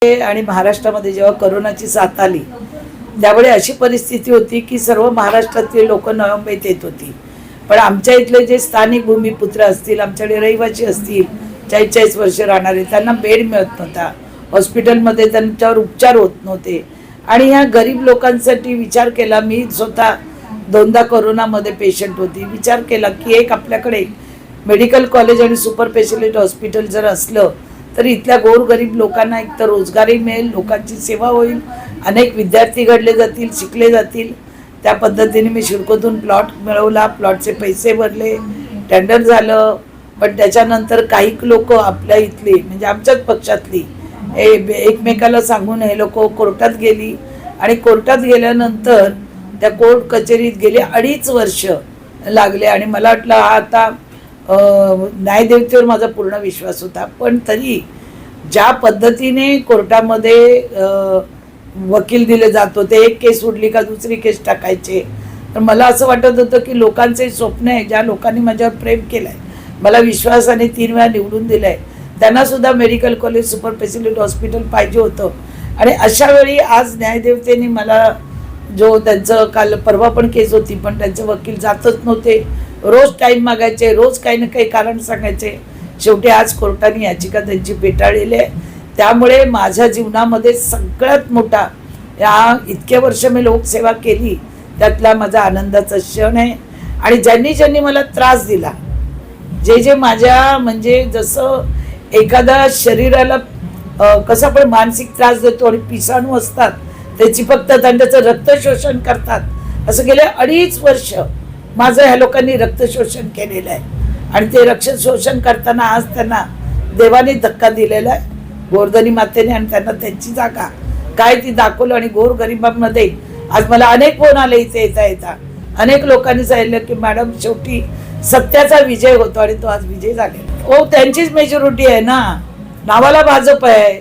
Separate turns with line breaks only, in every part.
आणि महाराष्ट्रामध्ये जेव्हा कोरोनाची साथ आली त्यावेळी अशी परिस्थिती होती की सर्व महाराष्ट्रातले लोक नवी येत होती, पण आमच्या इथले जे स्थानिक भूमिपुत्र असतील, आमच्याकडे रहिवासी असतील, 40-40 वर्ष राहणारे, त्यांना बेड मिळत नव्हता, हॉस्पिटलमध्ये त्यांच्यावर उपचार होत नव्हते. आणि ह्या गरीब लोकांसाठी विचार केला. मी स्वतः 2दा कोरोनामध्ये पेशंट होती. विचार केला की एक आपल्याकडे मेडिकल कॉलेज आणि सुपर स्पेशालिटी हॉस्पिटल जर असलं तर इथल्या गोरगरीब लोकांना एक तर रोजगारही मिळेल, लोकांची सेवा होईल, अनेक विद्यार्थी घडले जातील, शिकले जातील. त्या पद्धतीने मी शिडकोतून प्लॉट मिळवला, प्लॉटचे पैसे भरले, टेंडर झालं. पण त्याच्यानंतर काही लोक आपल्या इथली म्हणजे आमच्याच पक्षातली एकमेकाला सांगून हे लोक कोर्टात गेली आणि कोर्टात गेल्यानंतर त्या कोर्ट कचेरीत गेले 2.5 वर्ष लागले. आणि मला वाटलं हा आता न्यायदेवतेवर माझा पूर्ण विश्वास होता, पण तरी ज्या पद्धतीने कोर्टामध्ये वकील दिले जात होते, एक केस उडली का दुसरी केस टाकायचे, तर मला असं वाटत होतं की लोकांचे स्वप्न आहे, ज्या लोकांनी माझ्यावर प्रेम केलं आहे, मला विश्वासाने 3 वेळा निवडून दिलं आहे, त्यांनासुद्धा medical college super speciality hospital पाहिजे होतं. आणि अशा वेळी आज न्यायदेवतेने मला जो त्यांचं काल परवा पण केस होती, पण त्यांचे वकील जातच नव्हते, रोज टाईम मागायचे, रोज काही ना काही कारण सांगायचे. शेवटी आज कोर्टाने याचिका त्यांची फेटाळलेली आहे. त्यामुळे माझ्या जीवनामध्ये सगळ्यात मोठा, या इतक्या वर्ष मी लोकसेवा केली त्यातला माझा आनंदाचा क्षण आहे. आणि ज्यांनी ज्यांनी मला त्रास दिला, जे माझ्या म्हणजे जसं एखादा शरीराला कसं आपण मानसिक त्रास देतो आणि पिसाणू असतात ते चिपकतात आणि त्याचं रक्त शोषण करतात, असं गेले 2.5 वर्ष माझं ह्या लोकांनी रक्त शोषण केलेलं आहे. आणि ते रक्त शोषण करताना आज त्यांना देवाने धक्का दिलेला आहे, गोरधनी मातेने, आणि त्यांना त्यांची जागा काय ती दाखवलं. आणि गोरगरिबांमध्ये आज मला अनेक फोन आले इथे येता अनेक लोकांनी सांगितलं की मॅडम शेवटी सत्याचा विजय होतो आणि तो आज विजय झालेला. हो, त्यांचीच मेजॉरिटी आहे ना, नावाला भाजप आहे,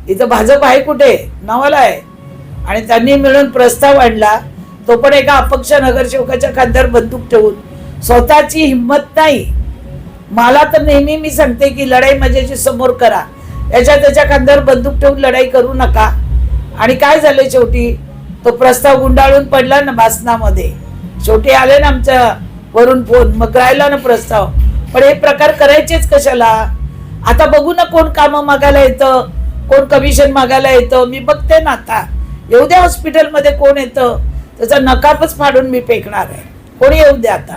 इथं भाजप आहे कुठे, नावाला आहे. आणि त्यांनी मिळून प्रस्ताव आणला, तो पण एका अपक्ष नगरसेवकाच्या खांद्यावर बंदूक ठेवून. स्वतःची हिंमत नाही. मला तर नेहमी मी सांगते की लढाई माझ्याशी समोर करा, त्याच्या खांद्यावर बंदूक ठेवून लढाई करू नका. आणि काय झालं, शेवटी तो प्रस्ताव गुंडाळून पडला ना भाषणामध्ये, शेवटी आले ना आमच्या वरून फोन, मग राहिला ना प्रस्ताव. पण हे प्रकार करायचेच कशाला. आता बघू ना कोण कामं मागायला येतं, कोण कमिशन मागायला येतं, मी बघते ना. आता येऊ द्या हॉस्पिटलमध्ये कोण येतं, त्याचा नकाबच फाडून मी फेकणार आहे. कोणी येऊ द्या आता.